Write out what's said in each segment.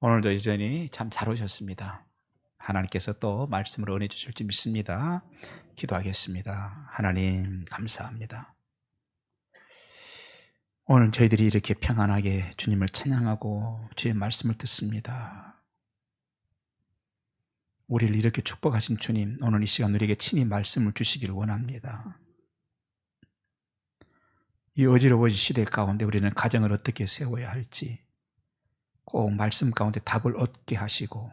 오늘도 여전히 참 잘 오셨습니다. 하나님께서 또 말씀을 은혜 주실 줄 믿습니다. 기도하겠습니다. 하나님 감사합니다. 오늘 저희들이 이렇게 평안하게 주님을 찬양하고 주의 말씀을 듣습니다. 우리를 이렇게 축복하신 주님, 오늘 이 시간 우리에게 친히 말씀을 주시기를 원합니다. 이 어지러워진 시대 가운데 우리는 가정을 어떻게 세워야 할지 꼭 말씀 가운데 답을 얻게 하시고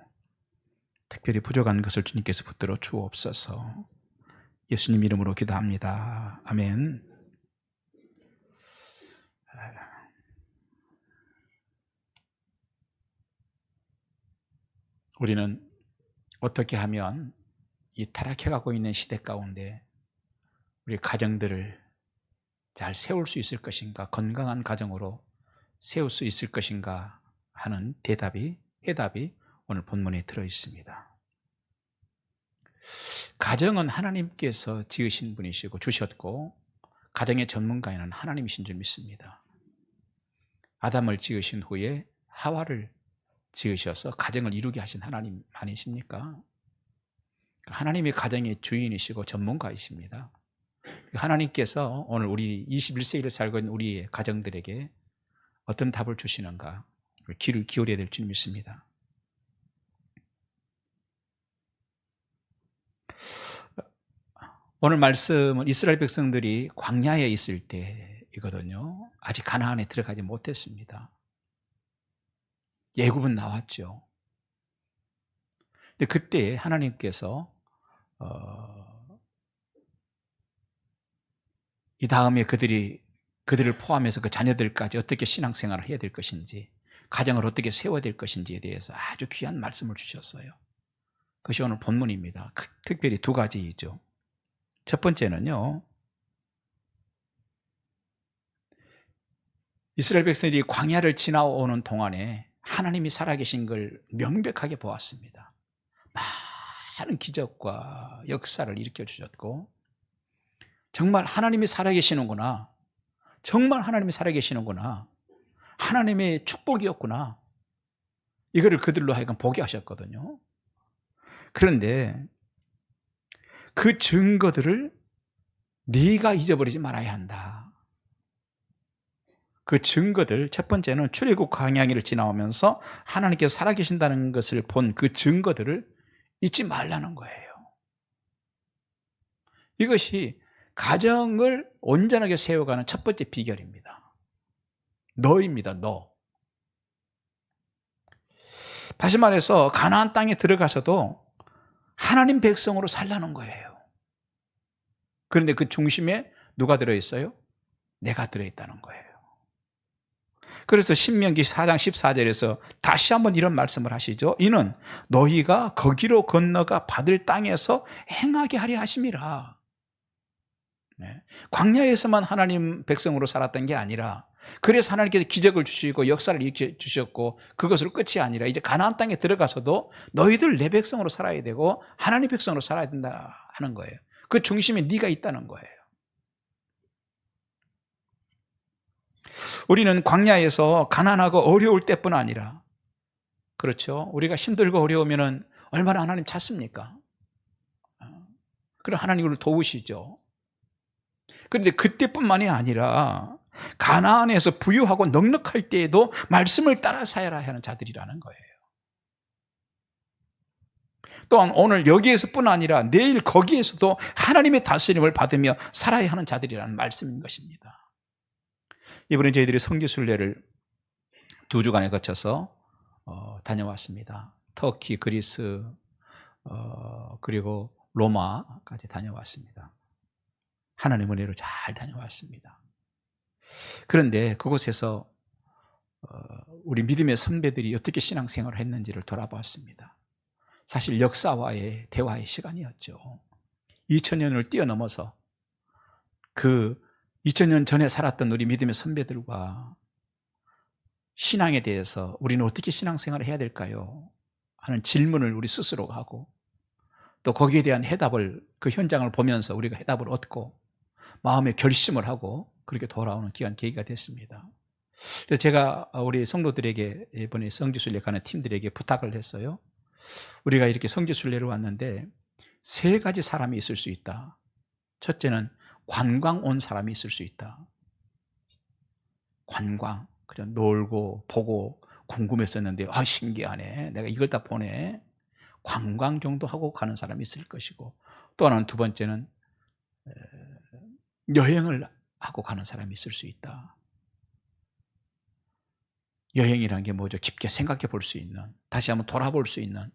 특별히 부족한 것을 주님께서 붙들어 주옵소서. 예수님 이름으로 기도합니다. 아멘. 우리는 어떻게 하면 이 타락해가고 있는 시대 가운데 우리 가정들을 잘 세울 수 있을 것인가, 건강한 가정으로 세울 수 있을 것인가 하는 해답이 오늘 본문에 들어 있습니다. 가정은 하나님께서 지으신 분이시고 주셨고 가정의 전문가에는 하나님이신 줄 믿습니다. 아담을 지으신 후에 하와를 지으셔서 가정을 이루게 하신 하나님 아니십니까? 하나님이 가정의 주인이시고 전문가이십니다. 하나님께서 오늘 우리 21세기를 살고 있는 우리의 가정들에게 어떤 답을 주시는가 귀를 기울여야 될 줄 믿습니다. 오늘 말씀은 이스라엘 백성들이 광야에 있을 때이거든요. 아직 가나안에 들어가지 못했습니다. 애굽은 나왔죠. 근데 그때 하나님께서 이 다음에 그들을 포함해서 그 자녀들까지 어떻게 신앙생활을 해야 될 것인지, 가정을 어떻게 세워야 될 것인지에 대해서 아주 귀한 말씀을 주셨어요. 그것이 오늘 본문입니다. 특별히 두 가지이죠. 첫 번째는요, 이스라엘 백성들이 광야를 지나오는 동안에 하나님이 살아계신 걸 명백하게 보았습니다. 많은 기적과 역사를 일으켜 주셨고 정말 하나님이 살아계시는구나, 정말 하나님이 살아계시는구나, 하나님의 축복이었구나, 이거를 그들로 하여금 보게 하셨거든요. 그런데 그 증거들을 네가 잊어버리지 말아야 한다. 그 증거들, 첫 번째는 출애굽 광야를 지나오면서 하나님께서 살아계신다는 것을 본 그 증거들을 잊지 말라는 거예요. 이것이 가정을 온전하게 세워가는 첫 번째 비결입니다. 너입니다. 너. 다시 말해서 가나안 땅에 들어가서도 하나님 백성으로 살라는 거예요. 그런데 그 중심에 누가 들어있어요? 내가 들어있다는 거예요. 그래서 신명기 4장 14절에서 다시 한번 이런 말씀을 하시죠. 이는 너희가 거기로 건너가 받을 땅에서 행하게 하려 하심이라. 네. 광야에서만 하나님 백성으로 살았던 게 아니라, 그래서 하나님께서 기적을 주시고 역사를 일으켜 주셨고 그것으로 끝이 아니라 이제 가나안 땅에 들어가서도 너희들 내 백성으로 살아야 되고 하나님 백성으로 살아야 된다 하는 거예요. 그 중심에 네가 있다는 거예요. 우리는 광야에서 가난하고 어려울 때뿐 아니라, 그렇죠, 우리가 힘들고 어려우면 얼마나 하나님 찾습니까? 그럼 하나님 우리를 도우시죠. 그런데 그때뿐만이 아니라 가나안에서 부유하고 넉넉할 때에도 말씀을 따라 살아야 하는 자들이라는 거예요. 또한 오늘 여기에서뿐 아니라 내일 거기에서도 하나님의 다스림을 받으며 살아야 하는 자들이라는 말씀인 것입니다. 이번에 저희들이 성지순례를 2주간에 거쳐서 다녀왔습니다. 터키, 그리스, 그리고 로마까지 다녀왔습니다. 하나님의 은혜로 잘 다녀왔습니다. 그런데 그곳에서 우리 믿음의 선배들이 어떻게 신앙생활을 했는지를 돌아보았습니다. 사실 역사와의 대화의 시간이었죠. 2000년을 뛰어넘어서 그 2000년 전에 살았던 우리 믿음의 선배들과 신앙에 대해서 우리는 어떻게 신앙생활을 해야 될까요? 하는 질문을 우리 스스로 하고, 또 거기에 대한 해답을, 그 현장을 보면서 우리가 해답을 얻고 마음의 결심을 하고 그렇게 돌아오는 귀한 계기가 됐습니다. 그래서 제가 우리 성도들에게 이번에 성지순례 가는 팀들에게 부탁을 했어요. 우리가 이렇게 성지순례를 왔는데 세 가지 사람이 있을 수 있다. 첫째는 관광 온 사람이 있을 수 있다. 관광, 그냥 놀고 보고 궁금했었는데 신기하네, 내가 이걸 다 보네. 관광 정도 하고 가는 사람이 있을 것이고, 또 하나는 두 번째는 여행을 하고 가는 사람이 있을 수 있다. 여행이라는 게 뭐죠? 깊게 생각해 볼 수 있는, 다시 한번 돌아볼 수 있는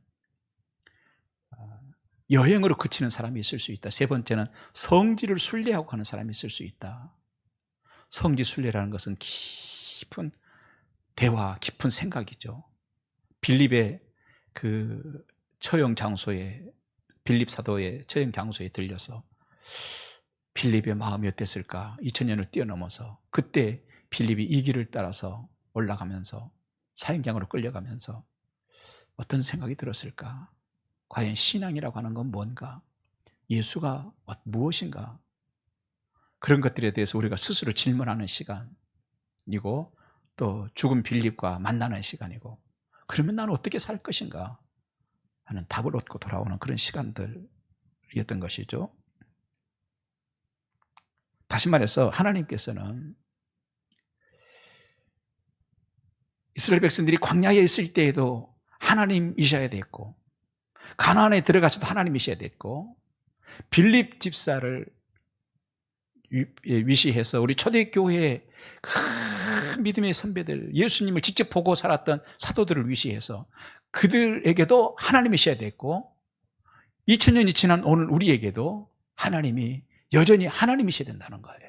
여행으로 그치는 사람이 있을 수 있다. 세 번째는 성지를 순례하고 가는 사람이 있을 수 있다. 성지 순례라는 것은 깊은 대화, 깊은 생각이죠. 빌립의 그 처형 장소에, 빌립 사도의 처형 장소에 들려서 빌립의 마음이 어땠을까? 2000년을 뛰어넘어서 그때 빌립이 이 길을 따라서 올라가면서 사형장으로 끌려가면서 어떤 생각이 들었을까? 과연 신앙이라고 하는 건 뭔가? 예수가 무엇인가? 그런 것들에 대해서 우리가 스스로 질문하는 시간이고, 또 죽은 빌립과 만나는 시간이고, 그러면 나는 어떻게 살 것인가 하는 답을 얻고 돌아오는 그런 시간들이었던 것이죠. 다시 말해서 하나님께서는 이스라엘 백성들이 광야에 있을 때에도 하나님이셔야 됐고, 가나안에 들어가서도 하나님이셔야 됐고, 빌립 집사를 위시해서 우리 초대교회의 큰 믿음의 선배들, 예수님을 직접 보고 살았던 사도들을 위시해서 그들에게도 하나님이셔야 됐고, 2000년이 지난 오늘 우리에게도 하나님이 여전히 하나님이셔야 된다는 거예요.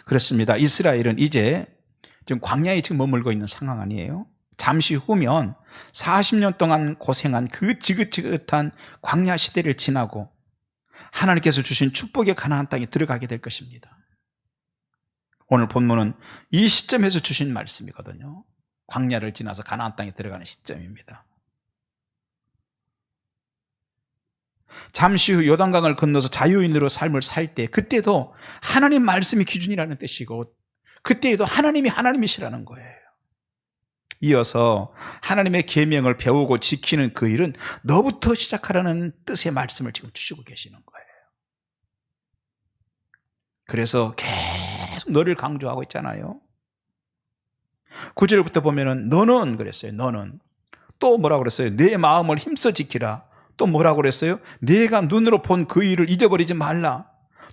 그렇습니다. 이스라엘은 이제 지금 광야에 지금 머물고 있는 상황 아니에요? 잠시 후면 40년 동안 고생한 그 지긋지긋한 광야 시대를 지나고 하나님께서 주신 축복의 가나안 땅에 들어가게 될 것입니다. 오늘 본문은 이 시점에서 주신 말씀이거든요. 광야를 지나서 가나안 땅에 들어가는 시점입니다. 잠시 후 요단강을 건너서 자유인으로 삶을 살 때, 그때도 하나님 말씀이 기준이라는 뜻이고, 그때에도 하나님이 하나님이시라는 거예요. 이어서 하나님의 계명을 배우고 지키는 그 일은 너부터 시작하라는 뜻의 말씀을 지금 주시고 계시는 거예요. 그래서 계속 너를 강조하고 있잖아요. 9절부터 보면은 너는 그랬어요. 너는 또 뭐라고 그랬어요? 내 마음을 힘써 지키라. 또 뭐라고 그랬어요? 내가 눈으로 본 그 일을 잊어버리지 말라.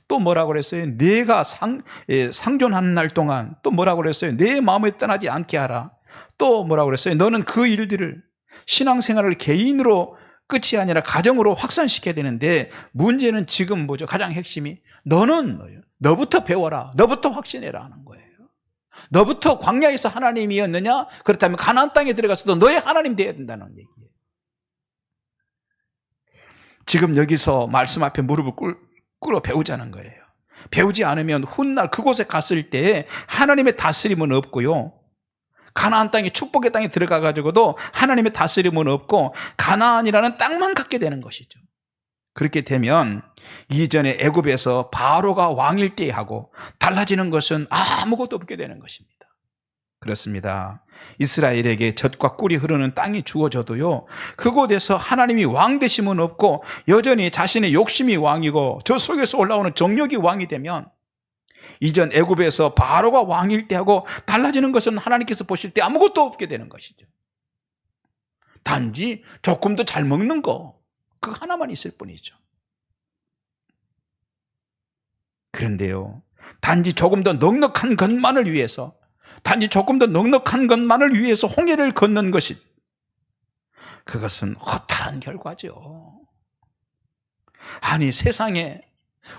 또 뭐라고 그랬어요? 내가 상존하는 날 동안 또 뭐라고 그랬어요? 내 마음에 떠나지 않게 하라. 또 뭐라고 그랬어요? 너는 그 일들을, 신앙생활을 개인으로 끝이 아니라 가정으로 확산시켜야 되는데, 문제는 지금 뭐죠? 가장 핵심이 너는 뭐예요? 너부터 배워라. 너부터 확신해라 하는 거예요. 너부터 광야에서 하나님이었느냐? 그렇다면 가나안 땅에 들어가서도 너의 하나님 되어야 된다는 얘기예요. 지금 여기서 말씀 앞에 무릎을 꿇어 배우자는 거예요. 배우지 않으면 훗날 그곳에 갔을 때 하나님의 다스림은 없고요, 가나안 땅에, 축복의 땅에 들어가가지고도 하나님의 다스림은 없고 가나안이라는 땅만 갖게 되는 것이죠. 그렇게 되면 이전에 애굽에서 바로가 왕일 때 하고 달라지는 것은 아무것도 없게 되는 것입니다. 그렇습니다. 이스라엘에게 젖과 꿀이 흐르는 땅이 주어져도요, 그곳에서 하나님이 왕 되심은 없고 여전히 자신의 욕심이 왕이고 저 속에서 올라오는 정욕이 왕이 되면, 이전 애굽에서 바로가 왕일 때하고 달라지는 것은 하나님께서 보실 때 아무것도 없게 되는 것이죠. 단지 조금 더 잘 먹는 거, 그 하나만 있을 뿐이죠. 그런데요, 단지 조금 더 넉넉한 것만을 위해서, 단지 조금 더 넉넉한 것만을 위해서 홍해를 걷는 것이, 그것은 허탈한 결과죠. 아니, 세상에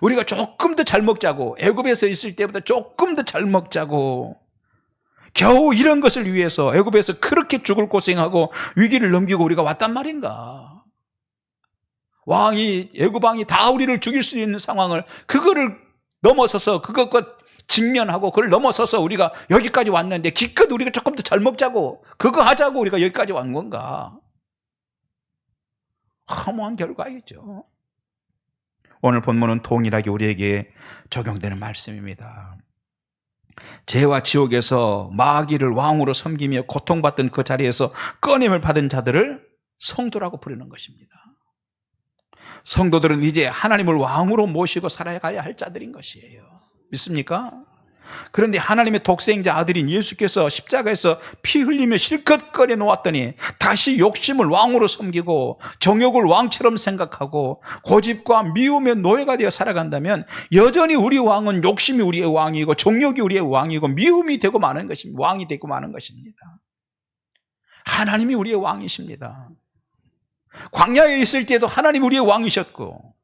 우리가 조금 더 잘 먹자고, 애굽에서 있을 때보다 조금 더 잘 먹자고, 겨우 이런 것을 위해서 애굽에서 그렇게 죽을 고생하고 위기를 넘기고 우리가 왔단 말인가? 애굽 왕이 다 우리를 죽일 수 있는 상황을, 그거를 넘어서서, 그것과 직면하고 그걸 넘어서서 우리가 여기까지 왔는데, 기껏 우리가 조금 더 잘 먹자고, 그거 하자고 우리가 여기까지 온 건가? 허무한 결과이죠. 오늘 본문은 동일하게 우리에게 적용되는 말씀입니다. 죄와 지옥에서 마귀를 왕으로 섬기며 고통받던 그 자리에서 꺼냄을 받은 자들을 성도라고 부르는 것입니다. 성도들은 이제 하나님을 왕으로 모시고 살아가야 할 자들인 것이에요. 믿습니까? 그런데 하나님의 독생자 아들인 예수께서 십자가에서 피 흘리며 실컷 꺼내 놓았더니 다시 욕심을 왕으로 섬기고 정욕을 왕처럼 생각하고 고집과 미움의 노예가 되어 살아간다면 여전히 우리 왕은 욕심이 우리의 왕이고 정욕이 우리의 왕이고 미움이 되고 마는 것입니다. 왕이 되고 마는 것입니다. 하나님이 우리의 왕이십니다. 광야에 있을 때도 하나님이 우리의 왕이셨고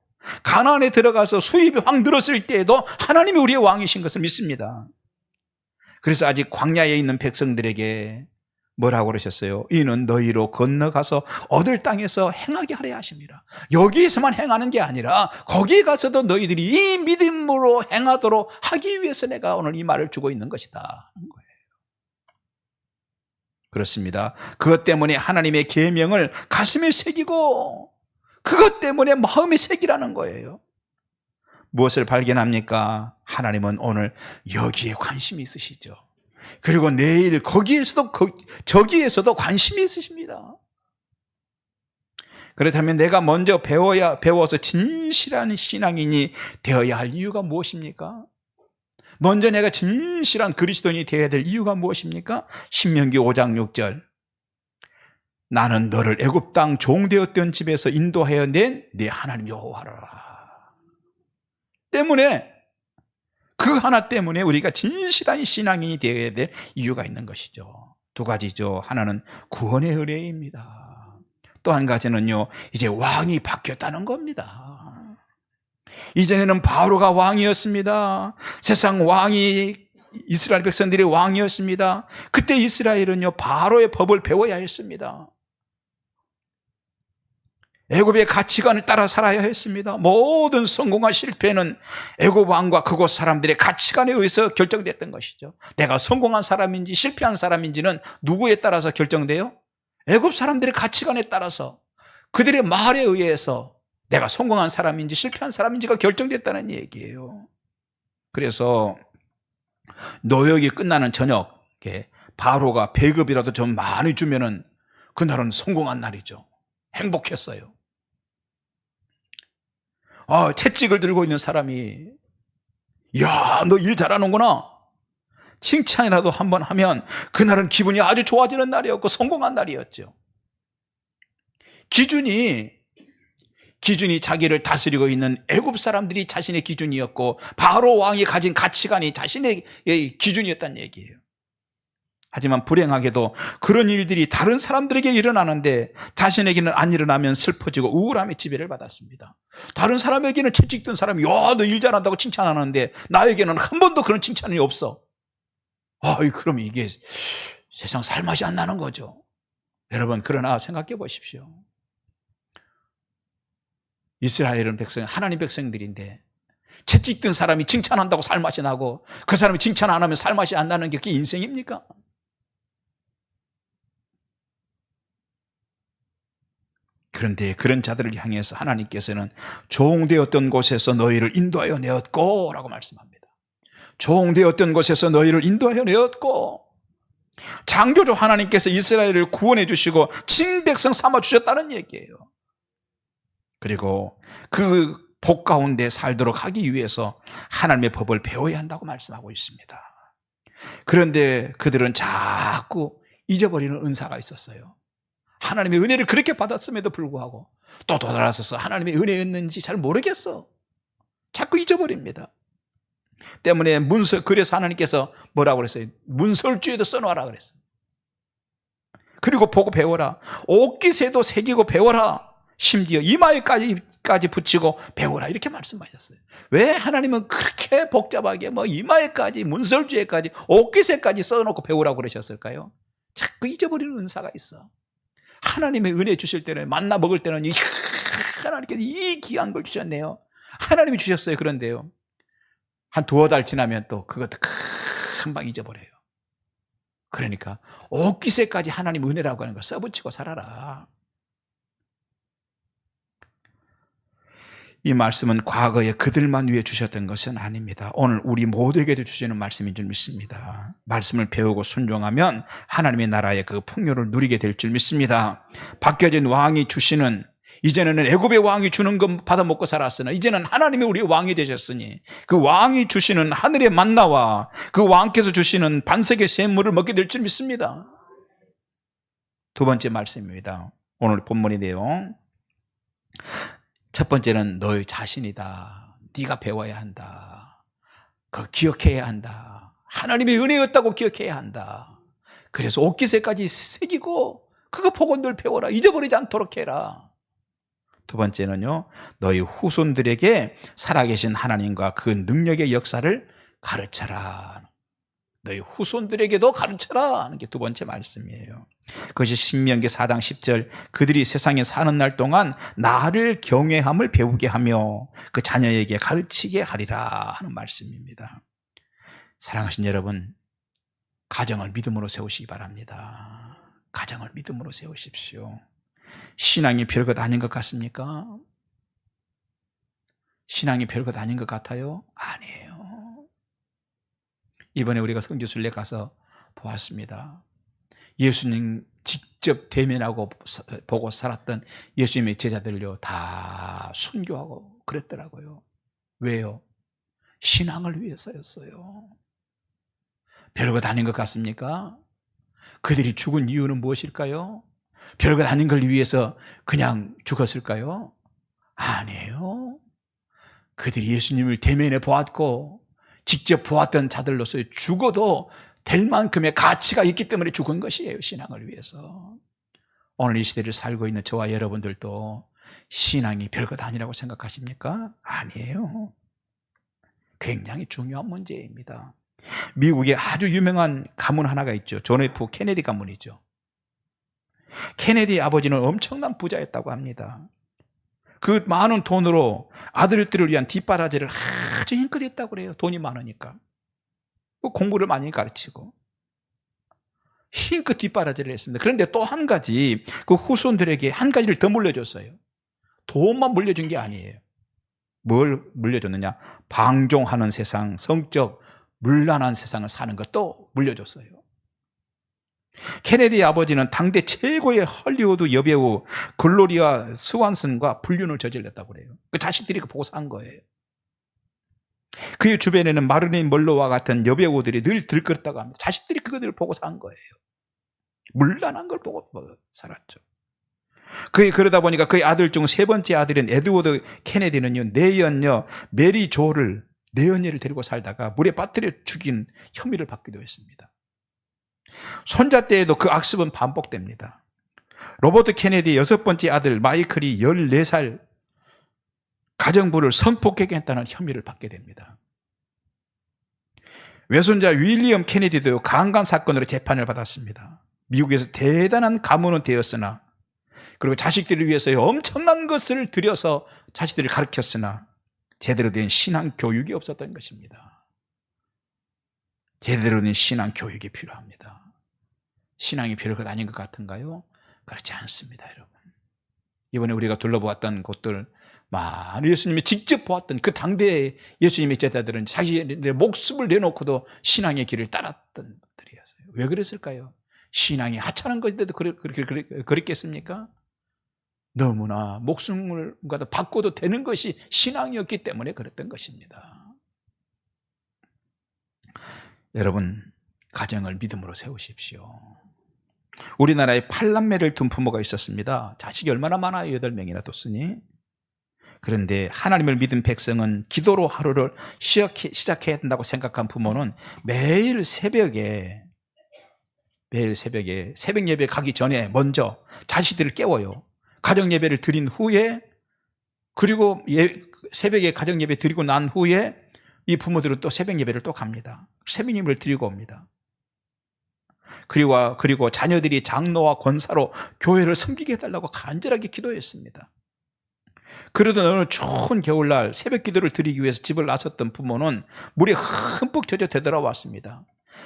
가나안에 들어가서 수입이 확 늘었을 때에도 하나님이 우리의 왕이신 것을 믿습니다. 그래서 아직 광야에 있는 백성들에게 뭐라고 그러셨어요? 이는 너희로 건너가서 얻을 땅에서 행하게 하려 하십니다. 여기에서만 행하는 게 아니라 거기에 가서도 너희들이 이 믿음으로 행하도록 하기 위해서 내가 오늘 이 말을 주고 있는 것이다. 그렇습니다. 그것 때문에 하나님의 계명을 가슴에 새기고 그것 때문에 마음에 새기라는 거예요. 무엇을 발견합니까? 하나님은 오늘 여기에 관심이 있으시죠. 그리고 내일 거기에서도 저기에서도 관심이 있으십니다. 그렇다면 내가 먼저 배워서 진실한 신앙인이 되어야 할 이유가 무엇입니까? 먼저 내가 진실한 그리스도인이 되어야 될 이유가 무엇입니까? 신명기 5장 6절 나는 너를 애굽 땅 종되었던 집에서 인도하여 낸 네 하나님 여호와라. 때문에 그 하나 때문에 우리가 진실한 신앙인이 되어야 될 이유가 있는 것이죠. 두 가지죠. 하나는 구원의 은혜입니다. 또 한 가지는요, 이제 왕이 바뀌었다는 겁니다. 이전에는 바로가 왕이었습니다. 세상 왕이 이스라엘 백성들의 왕이었습니다. 그때 이스라엘은요 바로의 법을 배워야 했습니다. 애굽의 가치관을 따라 살아야 했습니다. 모든 성공과 실패는 애굽 왕과 그곳 사람들의 가치관에 의해서 결정됐던 것이죠. 내가 성공한 사람인지 실패한 사람인지는 누구에 따라서 결정돼요? 애굽 사람들의 가치관에 따라서 그들의 말에 의해서 내가 성공한 사람인지 실패한 사람인지가 결정됐다는 얘기예요. 그래서 노역이 끝나는 저녁에 바로가 배급이라도 좀 많이 주면은 그날은 성공한 날이죠. 행복했어요. 채찍을 들고 있는 사람이 야, 너 일 잘하는구나. 칭찬이라도 한번 하면 그날은 기분이 아주 좋아지는 날이었고 성공한 날이었죠. 기준이 자기를 다스리고 있는 애굽 사람들이 자신의 기준이었고 바로 왕이 가진 가치관이 자신의 기준이었다는 얘기예요. 하지만 불행하게도 그런 일들이 다른 사람들에게 일어나는데 자신에게는 안 일어나면 슬퍼지고 우울함의 지배를 받았습니다. 다른 사람에게는 채찍든 사람이 야, 너 일 잘한다고 칭찬하는데 나에게는 한 번도 그런 칭찬이 없어. 그럼 이게 세상 살맛이 안 나는 거죠. 여러분, 그러나 생각해 보십시오. 이스라엘은 하나님 백성들인데 채찍든 사람이 칭찬한다고 살맛이 나고 그 사람이 칭찬 안 하면 살맛이 안 나는 게 그게 인생입니까? 그런데 그런 자들을 향해서 하나님께서는 종되었던 곳에서 너희를 인도하여 내었고 라고 말씀합니다. 종되었던 곳에서 너희를 인도하여 내었고 창조주 하나님께서 이스라엘을 구원해 주시고 친백성 삼아 주셨다는 얘기예요. 그리고 그 복 가운데 살도록 하기 위해서 하나님의 법을 배워야 한다고 말씀하고 있습니다. 그런데 그들은 자꾸 잊어버리는 은사가 있었어요. 하나님의 은혜를 그렇게 받았음에도 불구하고 또 돌아서서 하나님의 은혜였는지 잘 모르겠어. 자꾸 잊어버립니다. 때문에 그래서 하나님께서 뭐라고 그랬어요? 문설주에도 써놓아라 그랬어요. 그리고 보고 배워라. 옷깃에도 새기고 배워라. 심지어 이마에까지 붙이고 배워라 이렇게 말씀하셨어요. 왜 하나님은 그렇게 복잡하게 이마에까지 문설주에까지 옷깃에까지 써놓고 배우라고 그러셨을까요? 자꾸 잊어버리는 은사가 있어. 하나님의 은혜 주실 때는 만나 먹을 때는 하나님께서 이 귀한 걸 주셨네요. 하나님이 주셨어요. 그런데요 한 두어 달 지나면 또 그것도 금방 잊어버려요. 그러니까 옷깃에까지 하나님 은혜라고 하는 걸 써붙이고 살아라. 이 말씀은 과거에 그들만 위해 주셨던 것은 아닙니다. 오늘 우리 모두에게도 주시는 말씀인 줄 믿습니다. 말씀을 배우고 순종하면 하나님의 나라의 그 풍요를 누리게 될 줄 믿습니다. 바뀌어진 왕이 주시는, 이제는 애굽의 왕이 주는 것 받아 먹고 살았으나 이제는 하나님이 우리의 왕이 되셨으니 그 왕이 주시는 하늘의 만나와 그 왕께서 주시는 반석의 샘물을 먹게 될 줄 믿습니다. 두 번째 말씀입니다. 오늘 본문의 내용. 첫 번째는 너의 자신이다. 네가 배워야 한다. 그거 기억해야 한다. 하나님의 은혜였다고 기억해야 한다. 그래서 옷깃에까지 새기고 그거 보고 늘 배워라. 잊어버리지 않도록 해라. 두 번째는요, 너희 후손들에게 살아계신 하나님과 그 능력의 역사를 가르쳐라. 너희 후손들에게도 가르쳐라 하는 게 두 번째 말씀이에요. 그것이 신명기 4장 10절, 그들이 세상에 사는 날 동안 나를 경외함을 배우게 하며 그 자녀에게 가르치게 하리라 하는 말씀입니다. 사랑하신 여러분, 가정을 믿음으로 세우시기 바랍니다. 가정을 믿음으로 세우십시오. 신앙이 별것 아닌 것 같습니까? 신앙이 별것 아닌 것 같아요? 아니에요. 이번에 우리가 성지순례 가서 보았습니다. 예수님 직접 대면하고 보고 살았던 예수님의 제자들요, 다 순교하고 그랬더라고요. 왜요? 신앙을 위해서였어요. 별것 아닌 것 같습니까? 그들이 죽은 이유는 무엇일까요? 별것 아닌 걸 위해서 그냥 죽었을까요? 아니에요. 그들이 예수님을 대면해 보았고 직접 보았던 자들로서 죽어도 될 만큼의 가치가 있기 때문에 죽은 것이에요. 신앙을 위해서. 오늘 이 시대를 살고 있는 저와 여러분들도 신앙이 별것 아니라고 생각하십니까? 아니에요. 굉장히 중요한 문제입니다. 미국에 아주 유명한 가문 하나가 있죠. 존 F 케네디 가문이죠. 케네디 아버지는 엄청난 부자였다고 합니다. 그 많은 돈으로 아들들을 위한 뒷바라지를 아주 힘껏 했다고 그래요. 돈이 많으니까. 공부를 많이 가르치고 힘껏 뒷바라지를 했습니다. 그런데 또 한 가지, 그 후손들에게 한 가지를 더 물려줬어요. 돈만 물려준 게 아니에요. 뭘 물려줬느냐? 방종하는 세상, 성적 문란한 세상을 사는 것도 물려줬어요. 케네디 아버지는 당대 최고의 헐리우드 여배우 글로리아 스완슨과 불륜을 저질렀다고 그래요. 그 자식들이 보고 산 거예요. 그의 주변에는 마릴린 먼로와 같은 여배우들이 늘 들끓었다고 합니다. 자식들이 그것들을 보고 산 거예요. 문란한 걸 보고 살았죠. 그러다 보니까 그의 아들 중 세 번째 아들인 에드워드 케네디는요, 내연녀 메리 조를, 내연녀를 데리고 살다가 물에 빠뜨려 죽인 혐의를 받기도 했습니다. 손자 때에도 그 악습은 반복됩니다. 로버트 케네디 여섯 번째 아들 마이클이 14살 가정부를 성폭행했다는 혐의를 받게 됩니다. 외손자 윌리엄 케네디도 강간 사건으로 재판을 받았습니다. 미국에서 대단한 가문은 되었으나, 그리고 자식들을 위해서 엄청난 것을 들여서 자식들을 가르쳤으나 제대로 된 신앙 교육이 없었던 것입니다. 제대로 된 신앙 교육이 필요합니다. 신앙이 별것 아닌 것 같은가요? 그렇지 않습니다, 여러분. 이번에 우리가 둘러보았던 곳들, 많은 예수님이 직접 보았던 그 당대의 예수님의 제자들은 자기의 목숨을 내놓고도 신앙의 길을 따랐던 분들이었어요. 왜 그랬을까요? 신앙이 하찮은 것인데도 그랬겠습니까? 너무나 목숨을 바꿔도 되는 것이 신앙이었기 때문에 그랬던 것입니다. 여러분, 가정을 믿음으로 세우십시오. 우리나라에 8남매를 둔 부모가 있었습니다. 자식이 얼마나 많아요? 8명이나 뒀으니. 그런데 하나님을 믿은 백성은 기도로 하루를 시작해야 된다고 생각한 부모는 매일 새벽에 새벽 예배 가기 전에 먼저 자식들을 깨워요. 가정 예배를 드린 후에, 그리고 새벽에 가정 예배 드리고 난 후에 이 부모들은 또 새벽 예배를 또 갑니다. 새벽 예배를 드리고 옵니다. 그리고 자녀들이 장로와 권사로 교회를 섬기게 해달라고 간절하게 기도했습니다. 그러던 어느 추운 겨울날 새벽 기도를 드리기 위해서 집을 나섰던 부모는 물에 흠뻑 젖어 되돌아왔습니다.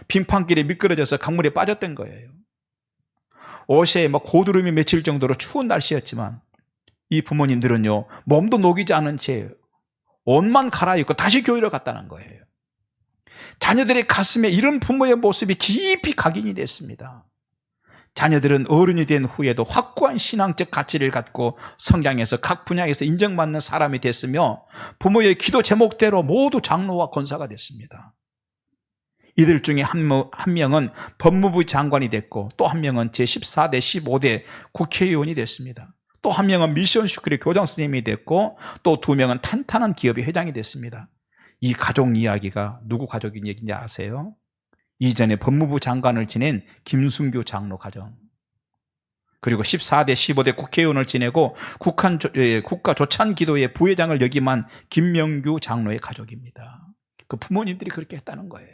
빙판길에 미끄러져서 강물에 빠졌던 거예요. 옷에 고드름이 맺힐 정도로 추운 날씨였지만 이 부모님들은요, 몸도 녹이지 않은 채 옷만 갈아입고 다시 교회로 갔다는 거예요. 자녀들의 가슴에 이런 부모의 모습이 깊이 각인이 됐습니다. 자녀들은 어른이 된 후에도 확고한 신앙적 가치를 갖고 성장해서 각 분야에서 인정받는 사람이 됐으며 부모의 기도 제목대로 모두 장로와 권사가 됐습니다. 이들 중에 한 명은 법무부 장관이 됐고, 또 한 명은 제14대 15대 국회의원이 됐습니다. 또 한 명은 미션 스쿨의 교장 선생님이 됐고, 또 두 명은 탄탄한 기업의 회장이 됐습니다. 이 가족 이야기가 누구 가족 얘기인지 아세요? 이전에 법무부 장관을 지낸 김순교 장로 가정, 그리고 14대 15대 국회의원을 지내고 국가조찬기도회 부회장을 역임한 김명규 장로의 가족입니다. 그 부모님들이 그렇게 했다는 거예요.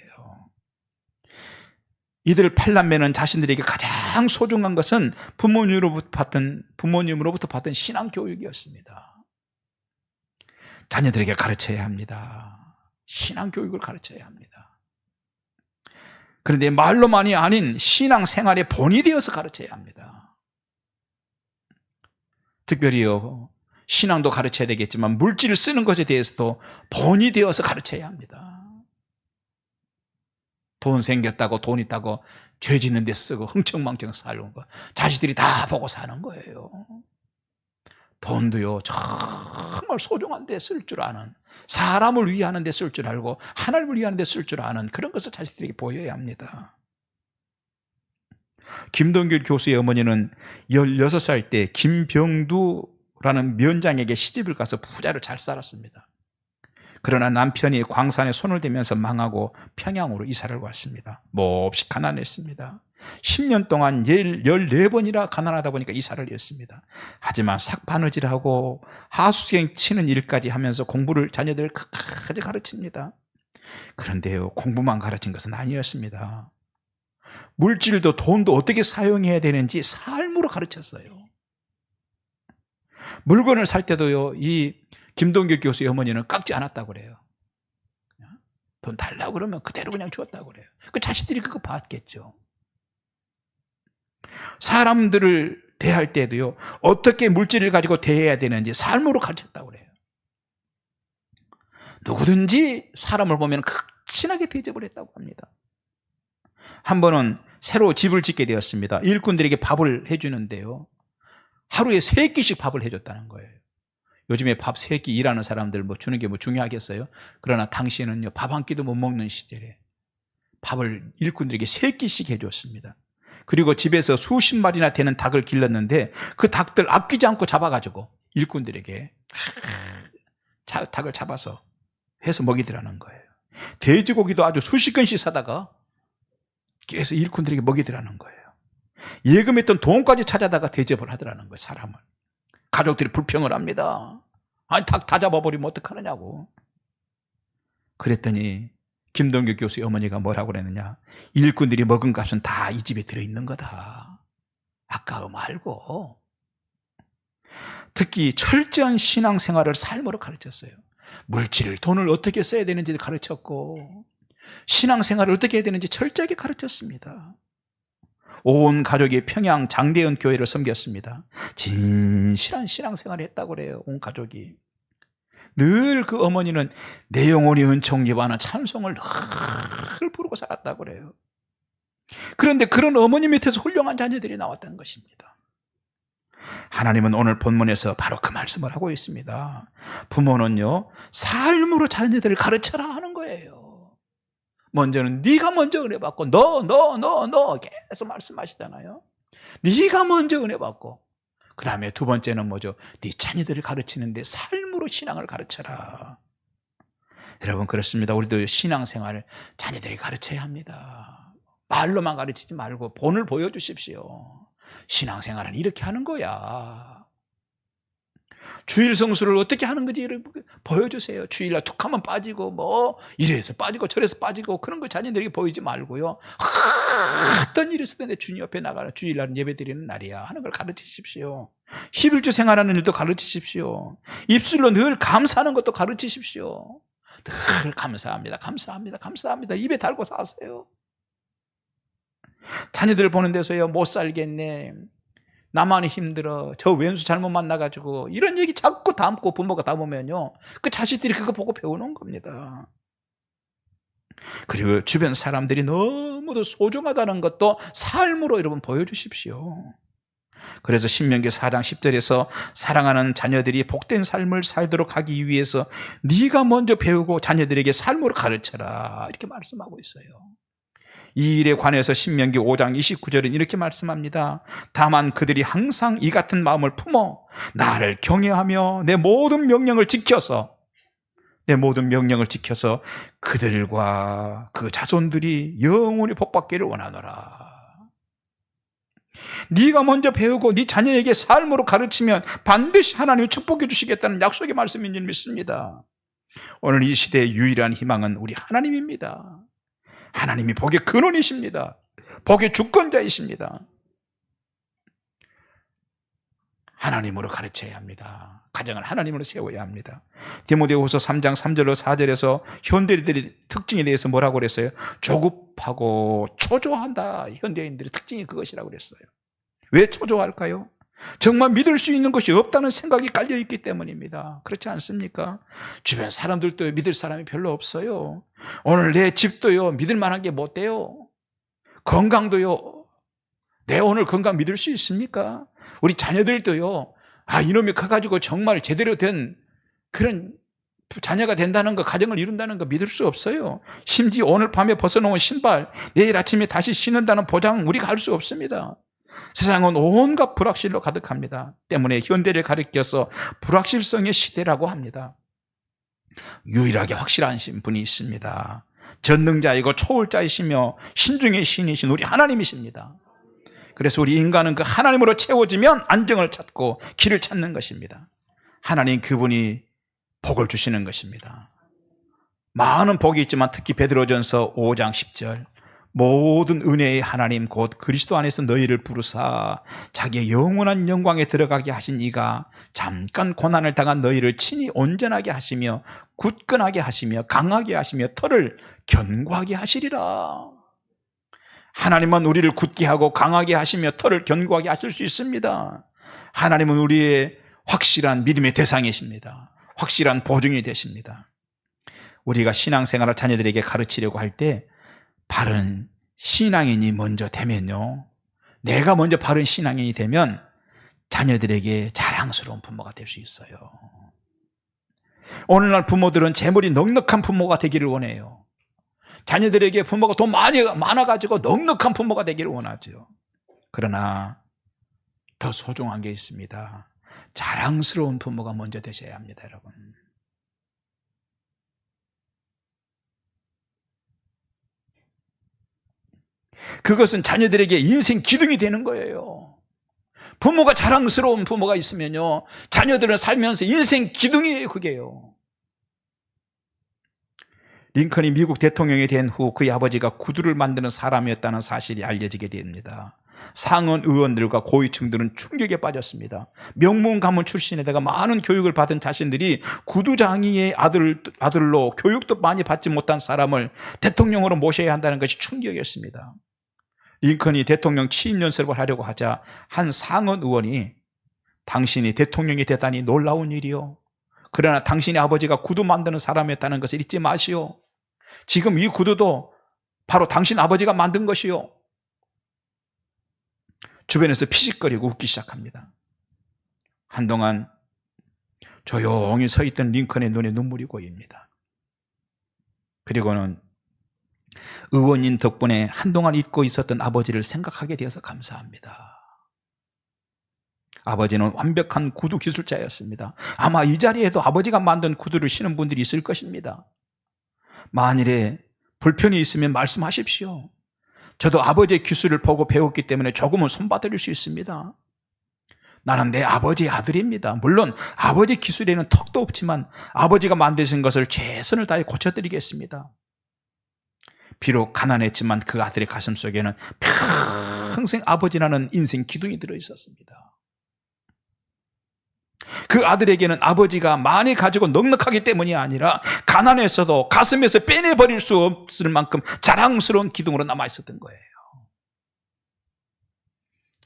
이들 8남매는 자신들에게 가장 소중한 것은 부모님으로부터 받던 신앙교육이었습니다. 자녀들에게 가르쳐야 합니다. 신앙교육을 가르쳐야 합니다. 그런데 말로만이 아닌 신앙생활의 본이 되어서 가르쳐야 합니다. 특별히요, 신앙도 가르쳐야 되겠지만 물질을 쓰는 것에 대해서도 본이 되어서 가르쳐야 합니다. 돈 생겼다고, 돈 있다고 죄 짓는 데 쓰고 흥청망청 살는 거 자식들이 다 보고 사는 거예요. 돈도요, 정말 소중한 데 쓸 줄 아는, 사람을 위하는 데 쓸 줄 알고 하나님을 위하는 데 쓸 줄 아는 그런 것을 자식들에게 보여야 합니다. 김동길 교수의 어머니는 16살 때 김병두라는 면장에게 시집을 가서 부자로 잘 살았습니다. 그러나 남편이 광산에 손을 대면서 망하고 평양으로 이사를 왔습니다. 몹시 가난했습니다. 10년 동안 14번이나 가난하다 보니까 이사를 했습니다. 하지만 삭바느질하고 하수생 치는 일까지 하면서 공부를 자녀들을 끝까지 가르칩니다. 그런데요, 공부만 가르친 것은 아니었습니다. 물질도 돈도 어떻게 사용해야 되는지 삶으로 가르쳤어요. 물건을 살 때도요, 이 김동길 교수의 어머니는 깎지 않았다고 그래요. 돈 달라고 그러면 그대로 그냥 주었다고 그래요. 그 자식들이 그거 봤겠죠. 사람들을 대할 때도요, 어떻게 물질을 가지고 대해야 되는지 삶으로 가르쳤다고 그래요. 누구든지 사람을 보면 극진하게 대접을 했다고 합니다. 한 번은 새로 집을 짓게 되었습니다. 일꾼들에게 밥을 해주는데요, 하루에 3끼씩 밥을 해줬다는 거예요. 요즘에 밥 3끼 일하는 사람들 주는 게 중요하겠어요? 그러나 당시에는요, 밥 한 끼도 못 먹는 시절에 밥을 일꾼들에게 3끼씩 해줬습니다. 그리고 집에서 수십 마리나 되는 닭을 길렀는데 그 닭들 아끼지 않고 잡아가지고 일꾼들에게 닭을 잡아서 해서 먹이더라는 거예요. 돼지고기도 아주 수십 건씩 사다가 그래서 일꾼들에게 먹이더라는 거예요. 예금했던 돈까지 찾아다가 대접을 하더라는 거예요, 사람을. 가족들이 불평을 합니다. 아니, 닭 다 잡아버리면 어떡하느냐고. 그랬더니 김동규 교수의 어머니가 뭐라고 그랬느냐, 일꾼들이 먹은 값은 다 이 집에 들어있는 거다. 아까워 말고. 특히 철저한 신앙생활을 삶으로 가르쳤어요. 물질을, 돈을 어떻게 써야 되는지 가르쳤고, 신앙생활을 어떻게 해야 되는지 철저하게 가르쳤습니다. 온 가족이 평양 장대현 교회를 섬겼습니다. 진실한 신앙생활을 했다고 그래요. 온 가족이. 늘 그 어머니는 내 영혼이 은총기와는 찬송을 늘 부르고 살았다고 그래요. 그런데 그런 어머니 밑에서 훌륭한 자녀들이 나왔다는 것입니다. 하나님은 오늘 본문에서 바로 그 말씀을 하고 있습니다. 부모는요, 삶으로 자녀들을 가르쳐라 하는 거예요. 먼저는 네가 먼저 은혜 받고 너 계속 말씀하시잖아요. 네가 먼저 은혜 받고, 그 다음에 두 번째는 뭐죠? 네 자녀들을 가르치는데 삶으로 신앙을 가르쳐라. 여러분, 그렇습니다. 우리도 신앙생활을 자녀들이 가르쳐야 합니다. 말로만 가르치지 말고 본을 보여주십시오. 신앙생활은 이렇게 하는 거야. 주일 성수를 어떻게 하는 건지 보여주세요. 주일날 툭 하면 빠지고 이래서 빠지고 저래서 빠지고 그런 거 자녀들에게 보이지 말고요. 어떤 일이 있을 때 주님 옆에 나가는 주일날은 예배 드리는 날이야 하는 걸 가르치십시오. 11주 생활하는 일도 가르치십시오. 입술로 늘 감사하는 것도 가르치십시오. 늘 감사합니다. 감사합니다. 감사합니다. 입에 달고 사세요. 자녀들 보는 데서요, 못 살겠네, 나만 힘들어, 저 왼수 잘못 만나가지고, 이런 얘기 자꾸 담고 부모가 담으면요, 그 자식들이 그거 보고 배우는 겁니다. 그리고 주변 사람들이 너무도 소중하다는 것도 삶으로 여러분 보여주십시오. 그래서 신명기 4장 10절에서 사랑하는 자녀들이 복된 삶을 살도록 하기 위해서 네가 먼저 배우고 자녀들에게 삶으로 가르쳐라, 이렇게 말씀하고 있어요. 이 일에 관해서 신명기 5장 29절은 이렇게 말씀합니다. 다만 그들이 항상 이 같은 마음을 품어 나를 경외하며 내 모든 명령을 지켜서 그들과 그 자손들이 영원히 복받기를 원하노라. 네가 먼저 배우고 네 자녀에게 삶으로 가르치면 반드시 하나님이 축복해 주시겠다는 약속의 말씀인 줄 믿습니다. 오늘 이 시대의 유일한 희망은 우리 하나님입니다. 하나님이 복의 근원이십니다. 복의 주권자이십니다. 하나님으로 가르쳐야 합니다. 가정을 하나님으로 세워야 합니다. 디모데후서 3장 3절로 4절에서 현대인들의 특징에 대해서 뭐라고 그랬어요? 조급하고 초조한다. 현대인들의 특징이 그것이라고 그랬어요. 왜 초조할까요? 정말 믿을 수 있는 것이 없다는 생각이 깔려있기 때문입니다. 그렇지 않습니까? 주변 사람들도 믿을 사람이 별로 없어요. 오늘 내 집도요, 믿을 만한 게 못 돼요. 건강도요, 내 오늘 건강 믿을 수 있습니까? 우리 자녀들도요, 이놈이 커가지고 정말 제대로 된 그런 자녀가 된다는 거, 가정을 이룬다는 거 믿을 수 없어요. 심지어 오늘 밤에 벗어놓은 신발, 내일 아침에 다시 신는다는 보장 우리가 할 수 없습니다. 세상은 온갖 불확실로 가득합니다. 때문에 현대를 가리켜서 불확실성의 시대라고 합니다. 유일하게 확실한 분이 있습니다. 전능자이고 초월자이시며 신중의 신이신 우리 하나님이십니다. 그래서 우리 인간은 그 하나님으로 채워지면 안정을 찾고 길을 찾는 것입니다. 하나님 그분이 복을 주시는 것입니다. 많은 복이 있지만 특히 베드로전서 5장 10절, 모든 은혜의 하나님 곧 그리스도 안에서 너희를 부르사 자기의 영원한 영광에 들어가게 하신 이가 잠깐 고난을 당한 너희를 친히 온전하게 하시며 굳건하게 하시며 강하게 하시며 털을 견고하게 하시리라. 하나님은 우리를 굳게 하고 강하게 하시며 털을 견고하게 하실 수 있습니다. 하나님은 우리의 확실한 믿음의 대상이십니다. 확실한 보증이 되십니다. 우리가 신앙생활을 자녀들에게 가르치려고 할 때 바른 신앙인이 먼저 되면요, 내가 먼저 바른 신앙인이 되면 자녀들에게 자랑스러운 부모가 될 수 있어요. 오늘날 부모들은 재물이 넉넉한 부모가 되기를 원해요. 자녀들에게 부모가 돈 많아가지고 넉넉한 부모가 되기를 원하죠. 그러나 더 소중한 게 있습니다. 자랑스러운 부모가 먼저 되셔야 합니다, 여러분. 그것은 자녀들에게 인생 기둥이 되는 거예요. 부모가 자랑스러운 부모가 있으면요, 자녀들은 살면서 인생 기둥이에요, 그게요. 링컨이 미국 대통령이 된 후 그의 아버지가 구두를 만드는 사람이었다는 사실이 알려지게 됩니다. 상원 의원들과 고위층들은 충격에 빠졌습니다. 명문 가문 출신에다가 많은 교육을 받은 자신들이 구두장이의 아들로 교육도 많이 받지 못한 사람을 대통령으로 모셔야 한다는 것이 충격이었습니다. 링컨이 대통령 취임 연설을 하려고 하자 한 상원 의원이 당신이 대통령이 되다니 놀라운 일이요. 그러나 당신의 아버지가 구두 만드는 사람이었다는 것을 잊지 마시오. 지금 이 구두도 바로 당신 아버지가 만든 것이요. 주변에서 피식거리고 웃기 시작합니다. 한동안 조용히 서 있던 링컨의 눈에 눈물이 고입니다. 그리고는 의원님 덕분에 한동안 잊고 있었던 아버지를 생각하게 되어서 감사합니다. 아버지는 완벽한 구두 기술자였습니다. 아마 이 자리에도 아버지가 만든 구두를 신은 분들이 있을 것입니다. 만일에 불편이 있으면 말씀하십시오. 저도 아버지의 기술을 보고 배웠기 때문에 조금은 손봐드릴 수 있습니다. 나는 내 아버지의 아들입니다. 물론 아버지 기술에는 턱도 없지만 아버지가 만드신 것을 최선을 다해 고쳐드리겠습니다. 비록 가난했지만 그 아들의 가슴속에는 평생 아버지라는 인생 기둥이 들어있었습니다. 그 아들에게는 아버지가 많이 가지고 넉넉하기 때문이 아니라 가난했어도 가슴에서 빼내버릴 수 없을 만큼 자랑스러운 기둥으로 남아있었던 거예요.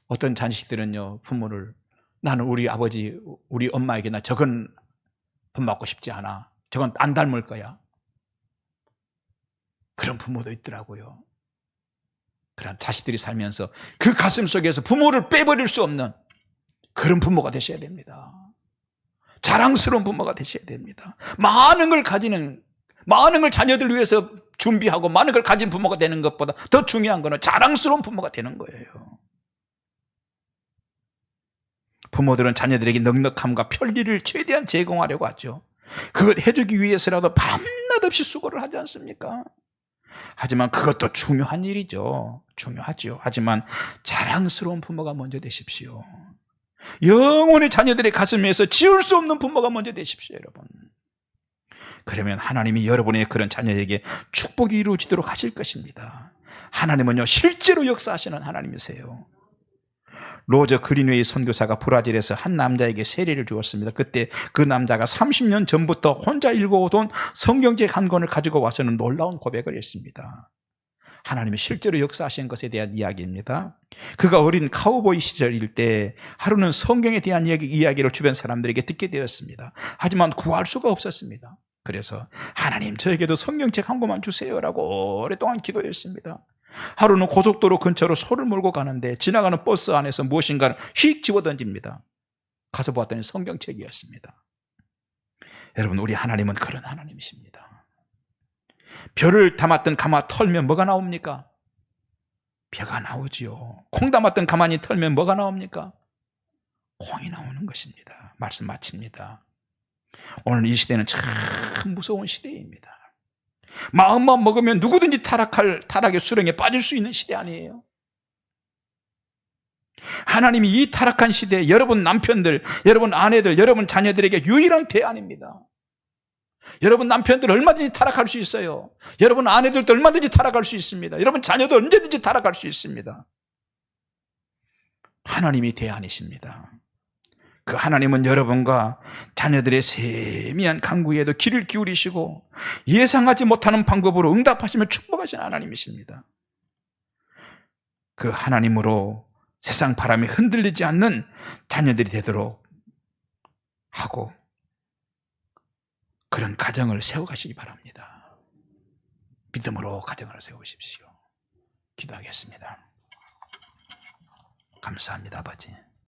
어떤 자식들은요, 부모를 나는 우리 아버지, 우리 엄마에게 나 저건 본받고 싶지 않아. 저건 안 닮을 거야. 그런 부모도 있더라고요. 그런 자식들이 살면서 그 가슴 속에서 부모를 빼버릴 수 없는 그런 부모가 되셔야 됩니다. 자랑스러운 부모가 되셔야 됩니다. 많은 걸 자녀들 위해서 준비하고 많은 걸 가진 부모가 되는 것보다 더 중요한 거는 자랑스러운 부모가 되는 거예요. 부모들은 자녀들에게 넉넉함과 편리를 최대한 제공하려고 하죠. 그것 해주기 위해서라도 밤낮 없이 수고를 하지 않습니까? 하지만 그것도 중요한 일이죠. 중요하죠. 하지만 자랑스러운 부모가 먼저 되십시오. 영원히 자녀들의 가슴에서 지울 수 없는 부모가 먼저 되십시오, 여러분. 그러면 하나님이 여러분의 그런 자녀에게 축복이 이루어지도록 하실 것입니다. 하나님은요, 실제로 역사하시는 하나님이세요. 로저 그린웨이 선교사가 브라질에서 한 남자에게 세례를 주었습니다. 그때 그 남자가 30년 전부터 혼자 읽어오던 성경책 한 권을 가지고 와서는 놀라운 고백을 했습니다. 하나님이 실제로 역사하신 것에 대한 이야기입니다. 그가 어린 카우보이 시절일 때 하루는 성경에 대한 이야기를 주변 사람들에게 듣게 되었습니다. 하지만 구할 수가 없었습니다. 그래서 하나님, 저에게도 성경책 한 권만 주세요라고 오랫동안 기도했습니다. 하루는 고속도로 근처로 소를 몰고 가는데 지나가는 버스 안에서 무엇인가를 휙 집어던집니다. 가서 보았더니 성경책이었습니다. 여러분, 우리 하나님은 그런 하나님이십니다. 벼를 담았던 가마 털면 뭐가 나옵니까? 벼가 나오지요. 콩 담았던 가마니 털면 뭐가 나옵니까? 콩이 나오는 것입니다. 말씀 마칩니다. 오늘 이 시대는 참 무서운 시대입니다. 마음만 먹으면 누구든지 타락의 수렁에 빠질 수 있는 시대 아니에요? 하나님이 이 타락한 시대에 여러분 남편들, 여러분 아내들, 여러분 자녀들에게 유일한 대안입니다. 여러분 남편들 얼마든지 타락할 수 있어요. 여러분 아내들도 얼마든지 타락할 수 있습니다. 여러분 자녀도 언제든지 타락할 수 있습니다. 하나님이 대안이십니다. 그 하나님은 여러분과 자녀들의 세미한 간구에도 귀를 기울이시고 예상하지 못하는 방법으로 응답하시며 축복하시는 하나님이십니다. 그 하나님으로 세상 바람에 흔들리지 않는 자녀들이 되도록 하고 그런 가정을 세워가시기 바랍니다. 믿음으로 가정을 세우십시오. 기도하겠습니다. 감사합니다, 아버지.